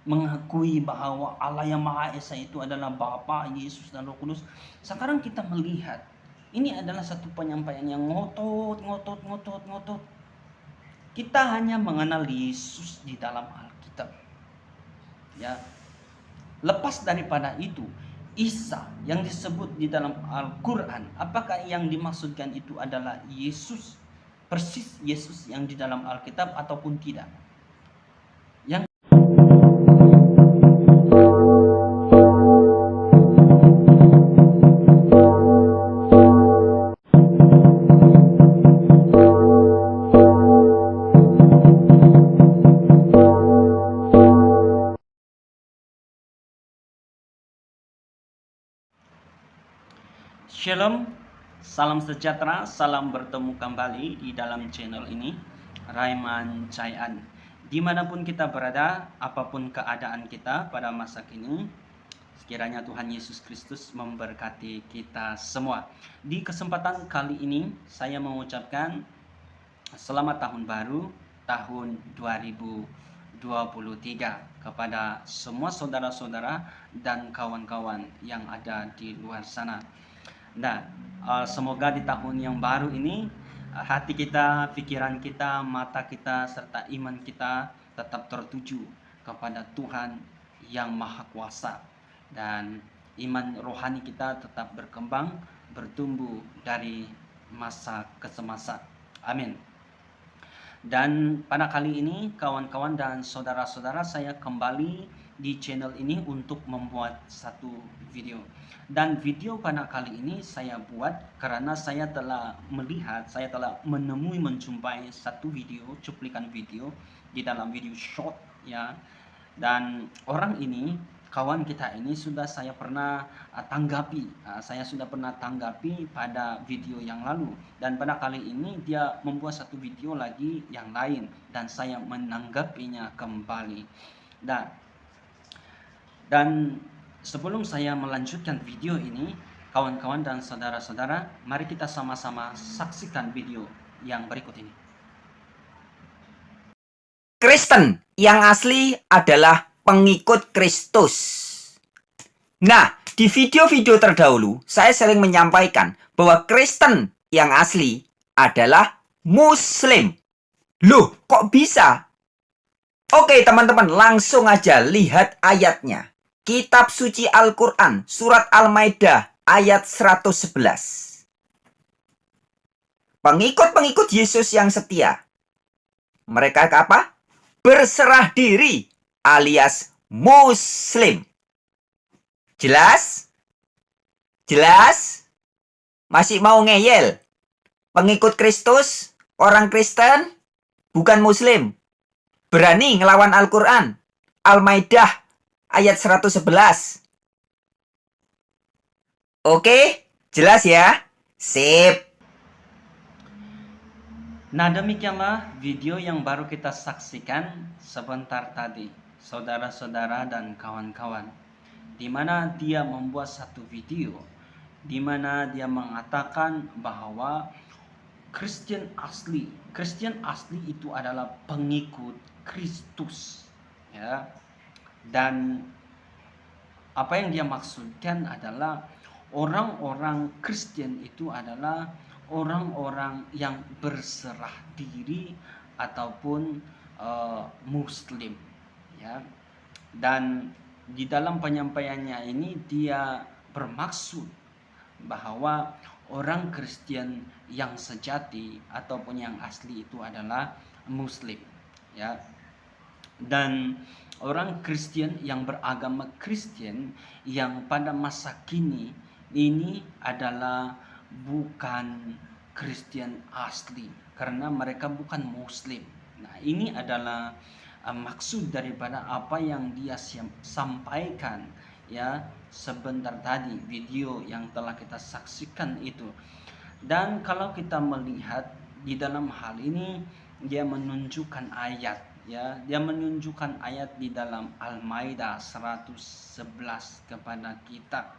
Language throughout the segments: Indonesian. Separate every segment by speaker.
Speaker 1: mengakui bahwa Allah yang Maha Esa itu adalah Bapa, Yesus dan Roh Kudus. Sekarang kita melihat ini adalah satu penyampaian yang ngotot. Kita hanya mengenal Yesus di dalam Alkitab. Ya. Lepas daripada itu, Isa yang disebut di dalam Al-Qur'an, apakah yang dimaksudkan itu adalah Yesus? Persis Yesus yang di dalam Alkitab ataupun tidak? Yang Shalom, salam sejahtera, salam bertemu kembali di dalam channel ini, Raiman Cayan. Dimanapun kita berada, apapun keadaan kita pada masa kini, sekiranya Tuhan Yesus Kristus memberkati kita semua. Di kesempatan kali ini, saya mengucapkan selamat tahun baru, tahun 2023 kepada semua saudara-saudara dan kawan-kawan yang ada di luar sana. Nah, semoga di tahun yang baru ini hati kita, pikiran kita, mata kita, serta iman kita tetap tertuju kepada Tuhan yang Maha Kuasa, dan iman rohani kita tetap berkembang, bertumbuh dari masa ke semasa. Amin. Dan pada kali ini kawan-kawan dan saudara-saudara, saya kembali di channel ini untuk membuat satu video. Dan video pada kali ini saya buat karena saya telah melihat, saya telah menjumpai satu video, cuplikan video di dalam video short ya. Dan orang ini, kawan kita ini sudah saya pernah tanggapi pada video yang lalu, dan pada kali ini dia membuat satu video lagi yang lain dan saya menanggapinya kembali. Dan sebelum saya melanjutkan video ini, kawan-kawan dan saudara-saudara, mari kita sama-sama saksikan video yang berikut ini.
Speaker 2: Kristen yang asli adalah pengikut Kristus. Nah, di video-video terdahulu, saya sering menyampaikan bahwa Kristen yang asli adalah Muslim. Loh, kok bisa? Oke teman-teman, langsung aja lihat ayatnya. Kitab suci Al-Quran, surat Al-Maidah, ayat 111. Pengikut-pengikut Yesus yang setia, mereka apa? Berserah diri alias Muslim. Jelas? Jelas? Masih mau ngeyel? Pengikut Kristus, orang Kristen, bukan Muslim. Berani ngelawan Al-Quran. Al-Maidah ayat 111. Oke, jelas ya? Sip.
Speaker 1: Nah, demikianlah video yang baru kita saksikan sebentar tadi, saudara-saudara dan kawan-kawan, di mana dia membuat satu video di mana dia mengatakan bahwa Kristen asli itu adalah pengikut Kristus, ya. Dan apa yang dia maksudkan adalah orang-orang Kristen itu adalah orang-orang yang berserah diri ataupun Muslim, ya. Dan di dalam penyampaiannya ini dia bermaksud bahwa orang Kristen yang sejati ataupun yang asli itu adalah Muslim, ya. Dan orang Kristen yang beragama Kristen yang pada masa kini ini adalah bukan Kristen asli karena mereka bukan Muslim. Nah, ini adalah maksud daripada apa yang dia sampaikan ya sebentar tadi, video yang telah kita saksikan itu. Dan kalau kita melihat di dalam hal ini, dia menunjukkan ayat, ya, dia menunjukkan ayat di dalam Al-Maidah 111 kepada kita.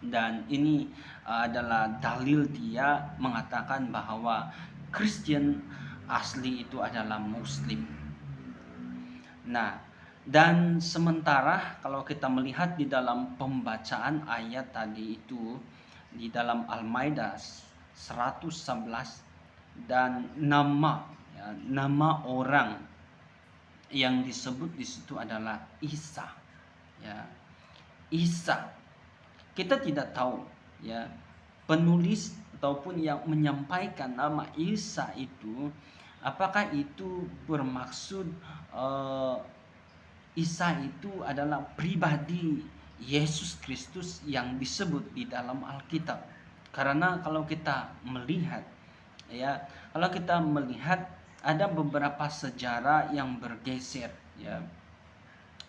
Speaker 1: Dan ini adalah dalil dia mengatakan bahwa Kristen asli itu adalah Muslim. Nah, Dan sementara kalau kita melihat di dalam pembacaan ayat tadi itu di dalam Al-Maidah 111, dan nama orang yang disebut di situ adalah Isa, ya. Isa. Kita tidak tahu, ya, penulis ataupun yang menyampaikan nama Isa itu apakah itu bermaksud Isa itu adalah pribadi Yesus Kristus yang disebut di dalam Alkitab. Karena kalau kita melihat, ya, kalau kita melihat ada beberapa sejarah yang bergeser, ya,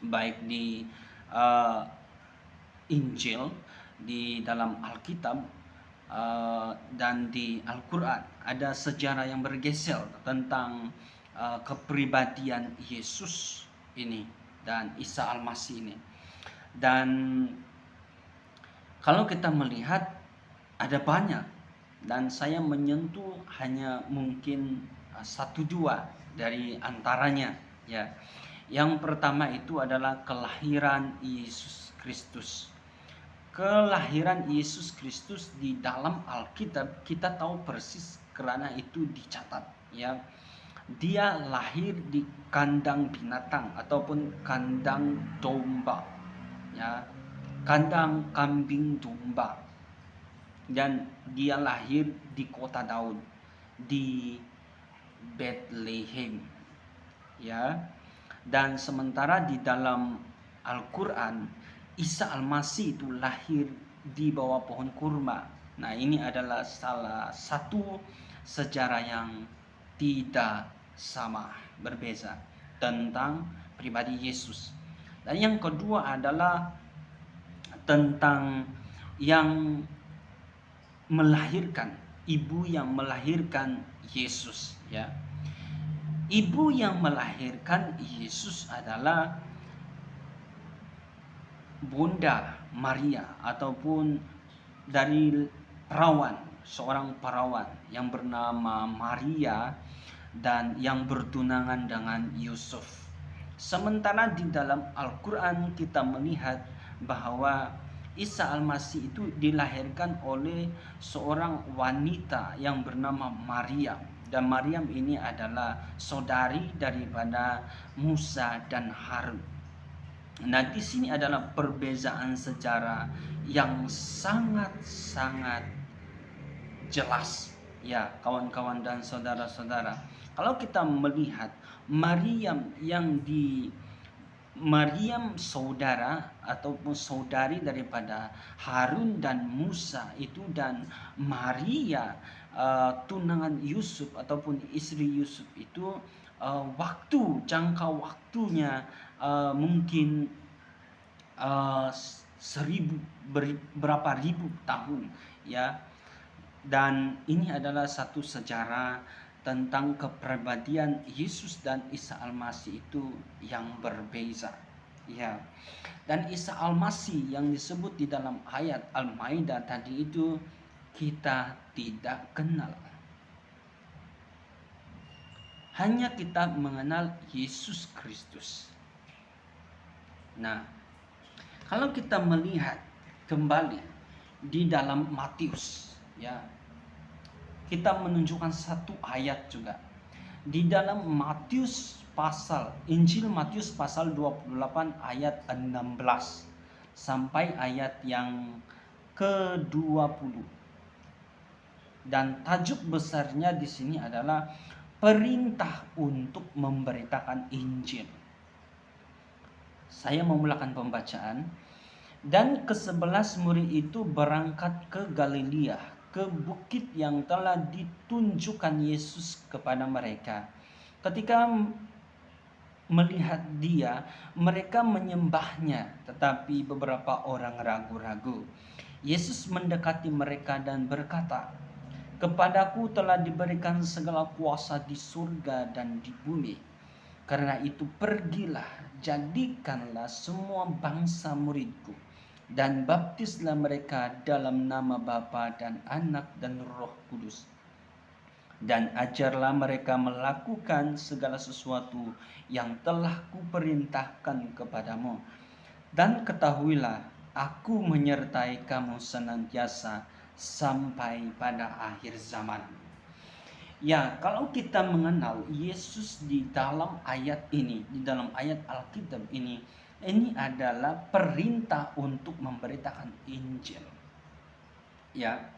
Speaker 1: baik di uh, Injil, di dalam Alkitab, dan di Al-Quran ada sejarah yang bergeser tentang kepribadian Yesus ini dan Isa Al-Masih ini. Dan kalau kita melihat ada banyak, dan saya menyentuh hanya mungkin satu dua dari antaranya, ya. Yang pertama itu adalah kelahiran Yesus Kristus. Kelahiran Yesus Kristus di dalam Alkitab kita tahu persis karena itu dicatat, ya. Dia lahir di kandang binatang ataupun kandang domba, ya, kandang kambing domba, dan dia lahir di kota Daud, di Bethlehem, ya. Dan sementara di dalam Al-Quran Isa Al-Masih itu lahir di bawah pohon kurma. Nah, ini adalah salah satu sejarah yang tidak sama, berbeza tentang pribadi Yesus. Dan yang kedua adalah tentang yang melahirkan, ibu yang melahirkan Yesus, ya. Ibu yang melahirkan Yesus adalah Bunda Maria ataupun dari perawan, seorang perawan yang bernama Maria dan yang bertunangan dengan Yusuf. Sementara di dalam Al-Quran kita melihat bahwa Isa Al-Masih itu dilahirkan oleh seorang wanita yang bernama Maryam. Dan Maryam ini adalah saudari daripada Musa dan Harun. Nah, di sini adalah perbezaan sejarah yang sangat-sangat jelas, ya, kawan-kawan dan saudara-saudara. Kalau kita melihat Maryam saudara ataupun saudari daripada Harun dan Musa itu, dan Maria tunangan Yusuf ataupun istri Yusuf itu, jangka waktunya mungkin berapa ribu tahun, ya. Dan ini adalah satu sejarah tentang kepribadian Yesus dan Isa Al-Masih itu yang berbeza, ya. Dan Isa Al-Masih yang disebut di dalam ayat Al-Maidah tadi itu kita tidak kenal. Hanya kita mengenal Yesus Kristus. Nah, kalau kita melihat kembali di dalam Matius, ya, kita menunjukkan satu ayat juga di dalam Injil Matius pasal 28 ayat 16 sampai ayat yang ke-20. Dan tajuk besarnya di sini adalah perintah untuk memberitakan Injil. Saya memulakan pembacaan. Dan ke-11 murid itu berangkat ke Galilea, ke bukit yang telah ditunjukkan Yesus kepada mereka. Ketika melihat dia, mereka menyembahnya, tetapi beberapa orang ragu-ragu. Yesus mendekati mereka dan berkata, "Kepadaku telah diberikan segala kuasa di surga dan di bumi. Karena itu pergilah, jadikanlah semua bangsa muridku, dan baptislah mereka dalam nama Bapa dan Anak dan Roh Kudus. Dan ajarlah mereka melakukan segala sesuatu yang telah kuperintahkan kepadamu. Dan ketahuilah, aku menyertai kamu senantiasa sampai pada akhir zaman. Ya, kalau kita mengenal Yesus di dalam ayat ini, di dalam ayat Alkitab ini adalah perintah untuk memberitakan Injil. Ya,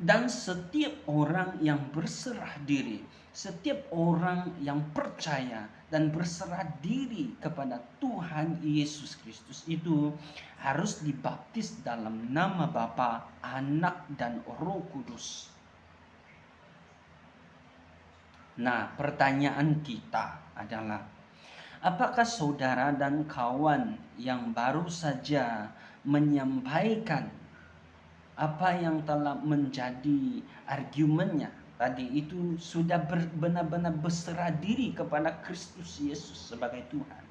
Speaker 1: dan setiap orang yang berserah diri, setiap orang yang percaya dan berserah diri kepada Tuhan Yesus Kristus itu harus dibaptis dalam nama Bapa, Anak, dan Roh Kudus. Nah, pertanyaan kita adalah, apakah saudara dan kawan yang baru saja menyampaikan apa yang telah menjadi argumennya tadi itu sudah benar-benar berserah diri kepada Kristus Yesus sebagai Tuhan?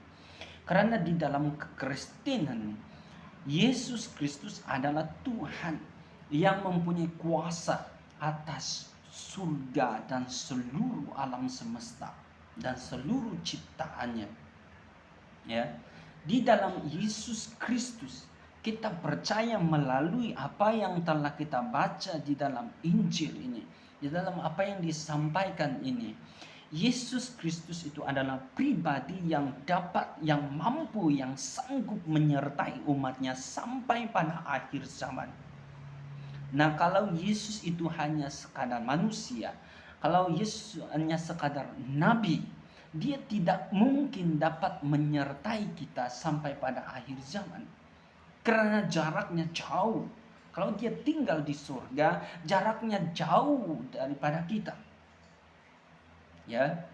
Speaker 1: Karena di dalam kekristenan, Yesus Kristus adalah Tuhan yang mempunyai kuasa atas surga dan seluruh alam semesta dan seluruh ciptaannya. Ya, di dalam Yesus Kristus kita percaya melalui apa yang telah kita baca di dalam Injil ini, di dalam apa yang disampaikan ini. Yesus Kristus itu adalah pribadi yang dapat, yang mampu, yang sanggup menyertai umatnya sampai pada akhir zaman. Nah, kalau Yesus itu hanya sekadar manusia, kalau Yesus hanya sekadar nabi, dia tidak mungkin dapat menyertai kita sampai pada akhir zaman. Karena jaraknya jauh. Kalau dia tinggal di surga, jaraknya jauh daripada kita. Ya.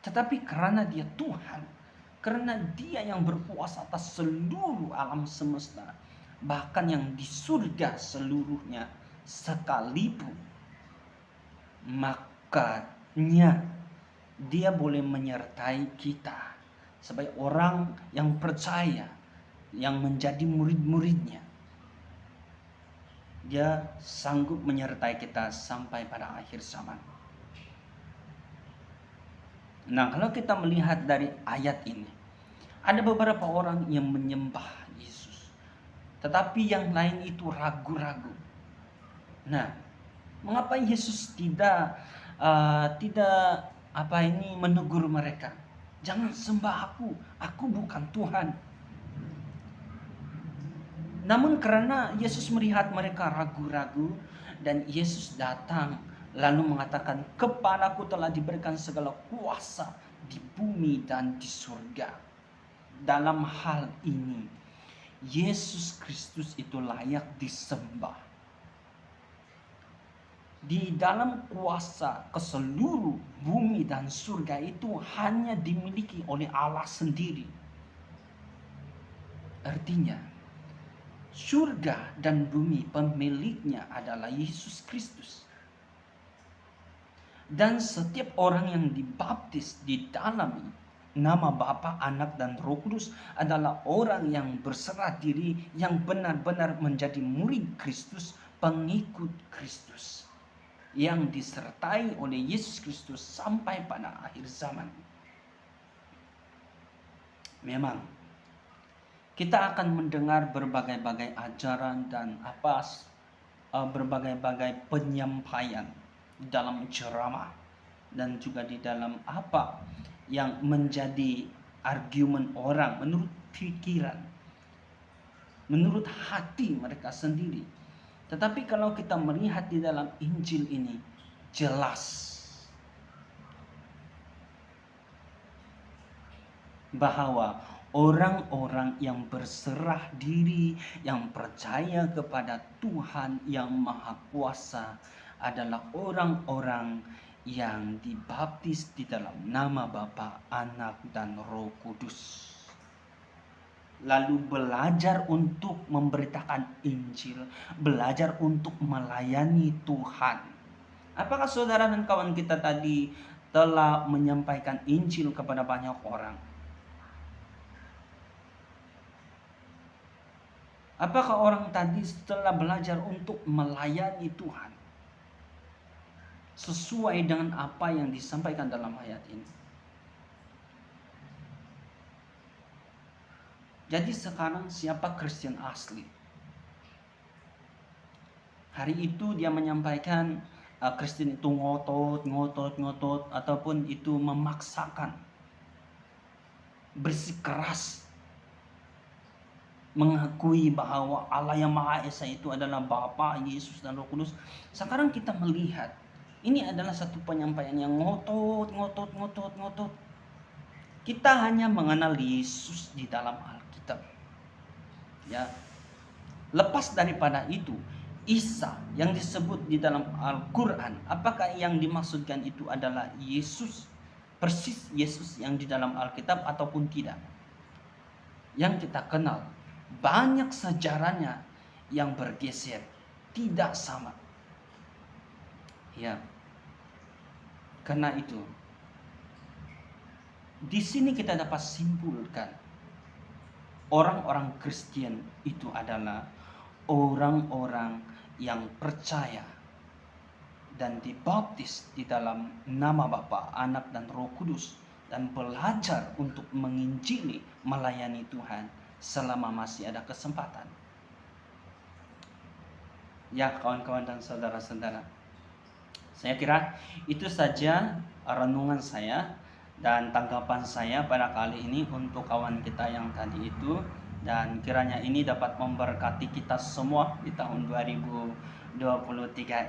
Speaker 1: Tetapi karena dia Tuhan, karena dia yang berkuasa atas seluruh alam semesta, bahkan yang di surga seluruhnya sekalipun, makanya dia boleh menyertai kita sebagai orang yang percaya, yang menjadi murid-muridnya. Dia sanggup menyertai kita sampai pada akhir zaman. Nah, kalau kita melihat dari ayat ini, ada beberapa orang yang menyembah Yesus, tetapi yang lain itu ragu-ragu. Nah, mengapa Yesus tidak menegur mereka? Jangan sembah aku bukan Tuhan. Namun karena Yesus melihat mereka ragu-ragu dan Yesus datang lalu mengatakan, kepadaku telah diberikan segala kuasa di bumi dan di surga. Dalam hal ini, Yesus Kristus itu layak disembah. Di dalam kuasa ke seluruh bumi dan surga itu hanya dimiliki oleh Allah sendiri. Artinya, surga dan bumi pemiliknya adalah Yesus Kristus. Dan setiap orang yang dibaptis di dalam nama Bapa, Anak, dan Roh Kudus adalah orang yang berserah diri, yang benar-benar menjadi murid Kristus, pengikut Kristus, yang disertai oleh Yesus Kristus sampai pada akhir zaman. Memang kita akan mendengar berbagai-bagai ajaran dan berbagai-bagai penyampaian dalam ceramah dan juga di dalam apa yang menjadi argumen orang menurut pikiran, menurut hati mereka sendiri. Tetapi kalau kita melihat di dalam Injil ini, jelas bahwa orang-orang yang berserah diri, yang percaya kepada Tuhan yang Maha Kuasa adalah orang-orang yang dibaptis di dalam nama Bapa, Anak, dan Roh Kudus. Lalu belajar untuk memberitakan Injil, belajar untuk melayani Tuhan. Apakah saudara dan kawan kita tadi telah menyampaikan Injil kepada banyak orang? Apakah orang tadi setelah belajar untuk melayani Tuhan? sesuai dengan apa yang disampaikan dalam ayat ini. Jadi sekarang siapa Kristen asli? Hari itu dia menyampaikan Kristen itu ngotot, ataupun itu memaksakan, bersikeras mengakui bahwa Allah yang Maha Esa itu adalah Bapa, Yesus dan Roh Kudus. Sekarang kita melihat ini adalah satu penyampaian yang ngotot. Kita hanya mengenal Yesus di dalam Alkitab. Ya. Lepas daripada itu, Isa yang disebut di dalam Al-Quran, apakah yang dimaksudkan itu adalah Yesus, persis Yesus yang di dalam Alkitab ataupun tidak? Yang kita kenal, banyak sejarahnya yang bergeser, tidak sama. Ya, karena itu, di sini kita dapat simpulkan, orang-orang Kristen itu adalah orang-orang yang percaya dan dibaptis di dalam nama Bapa, Anak dan Roh Kudus, dan belajar untuk menginjili, melayani Tuhan selama masih ada kesempatan. Ya kawan-kawan dan saudara-saudara, saya kira itu saja renungan saya dan tanggapan saya pada kali ini untuk kawan kita yang tadi itu. Dan kiranya ini dapat memberkati kita semua di tahun 2023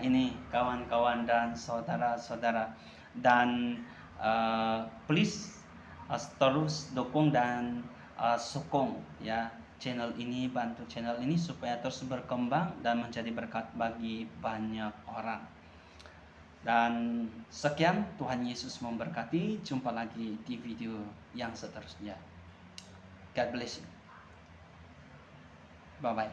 Speaker 1: ini, kawan-kawan dan saudara-saudara. Dan please terus dukung dan sokong ya channel ini, bantu channel ini supaya terus berkembang dan menjadi berkat bagi banyak orang. Dan sekian, Tuhan Yesus memberkati. Jumpa lagi di video yang seterusnya. God bless you. Bye bye.